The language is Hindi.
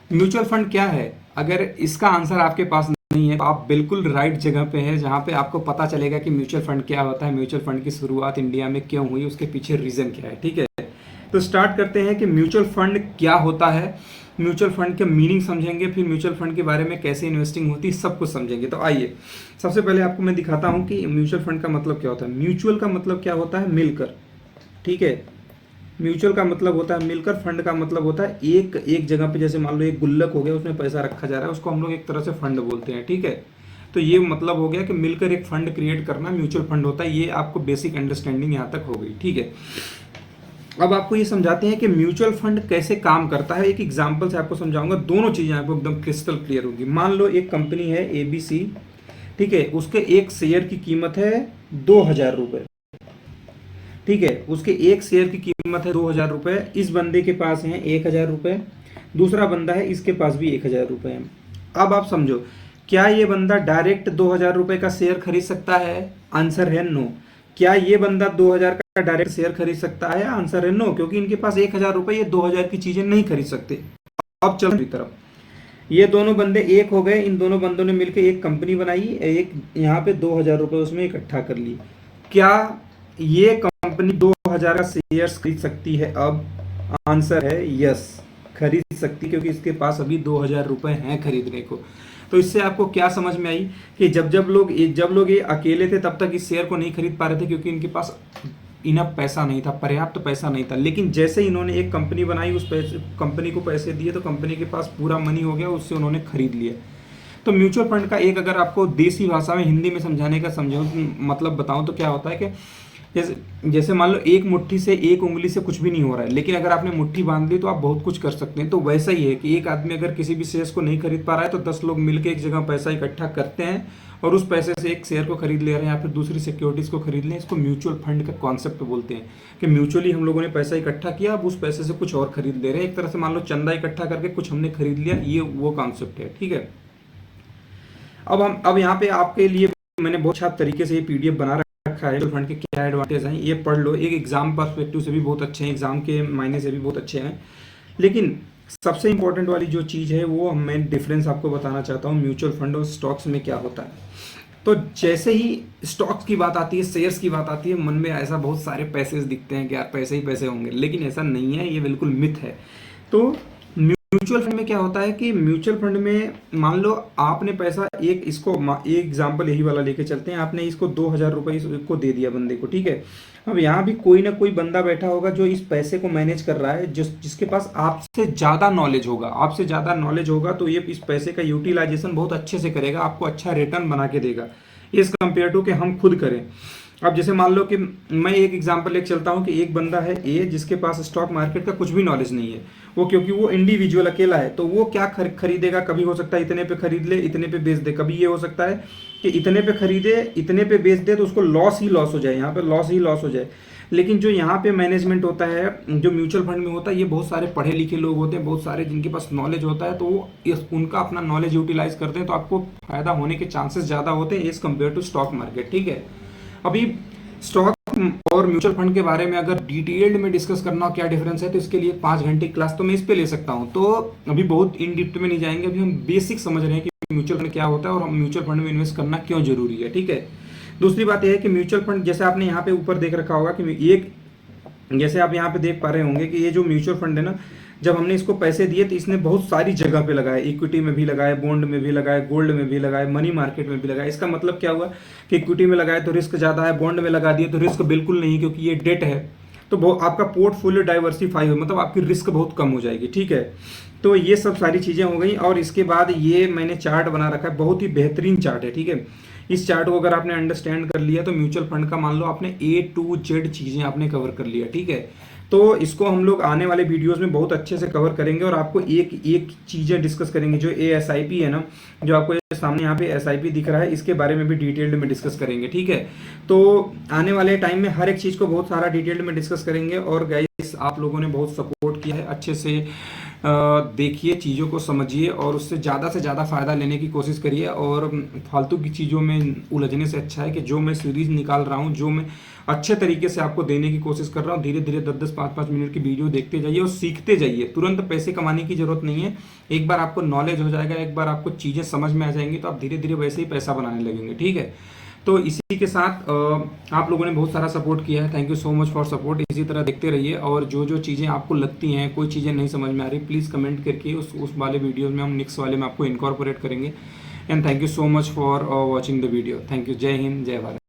म्यूचुअल फंड क्या है? अगर इसका आंसर आपके पास नहीं है तो आप बिल्कुल राइट जगह पे हैं, जहाँ पे आपको पता चलेगा कि म्यूचुअल फंड क्या होता है, म्यूचुअल फंड की शुरुआत इंडिया में क्यों हुई, उसके पीछे रीजन क्या है। ठीक है, तो स्टार्ट करते हैं कि म्यूचुअल फंड क्या होता है, म्यूचुअल फंड के मीनिंग समझेंगे, फिर म्यूचुअल फंड के बारे में कैसे इन्वेस्टिंग होती है, सब कुछ समझेंगे। तो आइए सबसे पहले आपको मैं दिखाता हूँ कि म्यूचुअल फंड का मतलब क्या होता है। म्यूचुअल का मतलब क्या होता है? मिलकर। ठीक है, म्यूचुअल का मतलब होता है मिलकर, फंड का मतलब होता है एक एक जगह पे, जैसे मान लो एक गुल्लक हो गया, उसमें पैसा रखा जा रहा है, उसको हम लोग एक तरह से फंड बोलते हैं। ठीक है, तो ये मतलब हो गया कि मिलकर एक फंड क्रिएट करना म्यूचुअल फंड होता है। ये आपको बेसिक अंडरस्टैंडिंग यहाँ तक हो गई। ठीक है, अब आपको ये समझाते हैं कि म्यूचुअल फंड कैसे काम करता है। एक एग्जांपल से आपको समझाऊंगा, दोनों चीजें आपको एकदम क्रिस्टल क्लियर होगी। मान लो एक कंपनी है ABC, ठीक है, उसके एक शेयर की कीमत है 2,000 रुपये। ठीक है, उसके एक शेयर की कीमत है 2,000 रुपये। इस बंदे के पास है 1,000 रुपये, दूसरा बंदा है इसके पास भी 1,000 रुपये है। अब आप समझो, क्या ये बंदा डायरेक्ट 2,000 रुपये का शेयर खरीद सकता है? आंसर है नो। क्या ये बंदा 2,000 का डायरेक्ट शेयर खरीद सकता है? आंसर है नो, क्योंकि इनके पास 1,000 रुपये, ये 2,000 की चीजें नहीं खरीद सकते। अब चलो दूसरी तरफ, ये दोनों बंदे एक हो गए, इन दोनों बंदों ने मिलकर एक कंपनी बनाई, एक यहाँ पे 2,000 रुपये उसमें इकट्ठा कर लिए। क्या ये कंपनी 2,000 का शेयर्स खरीद सकती है? अब आंसर है यस, खरीद सकती, क्योंकि इसके पास अभी 2,000 रुपये हैं खरीदने को। तो इससे आपको क्या समझ में आई कि जब लोग ये अकेले थे तब तक इस शेयर को नहीं खरीद पा रहे थे, क्योंकि इनके पास इनफ पैसा नहीं था, पर्याप्त पैसा नहीं था। लेकिन जैसे ही इन्होंने एक कंपनी बनाई, उस पैसे कंपनी को पैसे दिए, तो कंपनी के पास पूरा मनी हो गया, उससे उन्होंने खरीद लिया। तो म्यूचुअल फंड का एक, अगर आपको देसी भाषा में हिंदी में समझाने का मतलब बताऊं तो क्या होता है कि जैसे जैसे मान लो एक मुट्ठी से, एक उंगली से कुछ भी नहीं हो रहा है, लेकिन अगर आपने मुट्ठी बांध ली तो आप बहुत कुछ कर सकते हैं। तो वैसा ही है कि एक आदमी अगर किसी भी शेयर को नहीं खरीद पा रहा है तो 10 लोग मिलकर एक जगह पैसा इकट्ठा करते हैं और उस पैसे से एक शेयर को खरीद ले रहे हैं या फिर दूसरी सिक्योरिटीज को खरीद लें। इसको म्यूचुअल फंड का कॉन्सेप्ट बोलते हैं कि म्यूचुअली हम लोगों ने पैसा इकट्ठा किया, अब उस पैसे से कुछ और खरीद ले रहे हैं। एक तरह से मान लो चंदा इकट्ठा करके कुछ हमने खरीद लिया, ये वो कॉन्सेप्ट है। ठीक है, अब यहाँ पे आपके लिए मैंने बहुत अच्छा तरीके से ये PDF बना रखा है। म्यूचुअल फंड के क्या एडवांटेज हैं ये पढ़ लो, एक एग्जाम पर्सपेक्टिव से भी बहुत अच्छे हैं, एग्जाम के मायने से भी बहुत अच्छे हैं। लेकिन सबसे इंपॉर्टेंट वाली जो चीज़ है वो मैं डिफरेंस आपको बताना चाहता हूँ, म्यूचुअल फंड और स्टॉक्स में क्या होता है। तो जैसे ही स्टॉक्स की बात आती है, शेयर्स की बात आती है, मन में ऐसा बहुत सारे पैसे दिखते हैं कि यार पैसे ही पैसे होंगे, लेकिन ऐसा नहीं है, ये बिल्कुल मिथ है। तो म्यूचुअल फंड में क्या होता है कि म्यूचुअल फंड में मान लो आपने पैसा, एक एग्जांपल यही वाला लेके चलते हैं, आपने इसको 2,000 रुपये को दे दिया बंदे को। ठीक है, अब यहाँ भी कोई ना कोई बंदा बैठा होगा जो इस पैसे को मैनेज कर रहा है, जिसके पास आपसे ज़्यादा नॉलेज होगा। आपसे ज़्यादा नॉलेज होगा तो ये इस पैसे का यूटिलाइजेशन बहुत अच्छे से करेगा, आपको अच्छा रिटर्न बना के देगा, इस कंपेयर टू कि हम खुद करें। अब जैसे मान लो कि मैं एक एग्जांपल लेके चलता हूँ कि एक बंदा है ए, जिसके पास स्टॉक मार्केट का कुछ भी नॉलेज नहीं है, वो क्योंकि वो इंडिविजुअल अकेला है, तो वो क्या खरीदेगा, कभी हो सकता है इतने पे खरीद ले, इतने पे बेच दे, कभी ये हो सकता है कि इतने पे खरीदे, इतने पे बेच दे, तो उसको लॉस ही लॉस हो जाए, यहाँ पे लॉस ही लॉस हो जाए। लेकिन जो यहाँ पे मैनेजमेंट होता है, जो म्यूचुअल फंड में होता है, ये बहुत सारे पढ़े लिखे लोग होते हैं, बहुत सारे जिनके पास नॉलेज होता है, तो वो उनका अपना नॉलेज यूटिलाइज करते हैं, तो आपको फायदा होने के चांसेस ज़्यादा होते हैं as compare to stock market. ठीक है, अभी स्टॉक और म्यूचुअल फंड के बारे में अगर डिटेल्ड में डिस्कस करना हो क्या डिफरेंस है, तो इसके लिए 5 घंटे क्लास तो मैं इस पे ले सकता हूँ। तो अभी बहुत इन डिप्थ में नहीं जाएंगे, अभी हम बेसिक समझ रहे हैं कि म्यूचुअल फंड क्या होता है और हम म्यूचुअल फंड में इन्वेस्ट करना क्यों जरूरी है। ठीक है, दूसरी बात यह है कि म्यूचुअल फंड, जैसे आपने यहाँ पे ऊपर देख रखा होगा कि एक, जैसे आप यहाँ पे देख पा रहे होंगे कि ये जो म्यूचुअल फंड है ना, जब हमने इसको पैसे दिए तो इसने बहुत सारी जगह पे लगाए, इक्विटी में भी लगाए, बॉन्ड में भी लगाए, गोल्ड में भी लगाए, मनी मार्केट में भी लगाए। इसका मतलब क्या हुआ कि इक्विटी में लगाए तो रिस्क ज़्यादा है, बॉन्ड में लगा दिए तो रिस्क बिल्कुल नहीं, क्योंकि ये डेट है, तो आपका पोर्टफोलियो डाइवर्सिफाई हो, मतलब आपकी रिस्क बहुत कम हो जाएगी। ठीक है, तो ये सब सारी चीज़ें हो गई। और इसके बाद ये मैंने चार्ट बना रखा है, बहुत ही बेहतरीन चार्ट है। ठीक है, इस चार्ट को अगर आपने अंडरस्टैंड कर लिया तो म्यूचुअल फंड का मान लो आपने A to Z चीज़ें आपने कवर कर लिया। ठीक है, तो इसको हम लोग आने वाले वीडियोस में बहुत अच्छे से कवर करेंगे और आपको एक एक चीज़ें डिस्कस करेंगे। जो ASIP है ना, जो आपको सामने यहाँ पे SIP दिख रहा है, इसके बारे में भी डिटेल्ड में डिस्कस करेंगे। ठीक है, तो आने वाले टाइम में हर एक चीज़ को बहुत सारा डिटेल्ड में डिस्कस करेंगे। और गाइस, आप लोगों ने बहुत सपोर्ट किया है, अच्छे से देखिए, चीज़ों को समझिए और उससे ज़्यादा से ज़्यादा फ़ायदा लेने की कोशिश करिए। और फालतू की चीज़ों में उलझने से अच्छा है कि जो मैं सीरीज़ निकाल रहा हूँ, जो मैं अच्छे तरीके से आपको देने की कोशिश कर रहा हूँ, धीरे धीरे 10-10, 5-5 मिनट की वीडियो देखते जाइए और सीखते जाइए। तुरंत पैसे कमाने की ज़रूरत नहीं है। एक बार आपको नॉलेज हो जाएगा, एक बार आपको चीज़ें समझ में आ जाएंगी, तो आप धीरे धीरे वैसे ही पैसा बनाने लगेंगे। ठीक है, तो इसी के साथ आप लोगों ने बहुत सारा सपोर्ट किया है, thank you so much for support. इसी तरह देखते रहिए, और जो जो चीज़ें आपको लगती हैं, कोई चीज़ें नहीं समझ में आ रही, प्लीज़ कमेंट करके उस वाले वीडियोस में हम नेक्स्ट वाले में आपको इनकॉर्पोरेट करेंगे। And thank you so much for watching the video. Thank you. जय हिंद, जय भारत।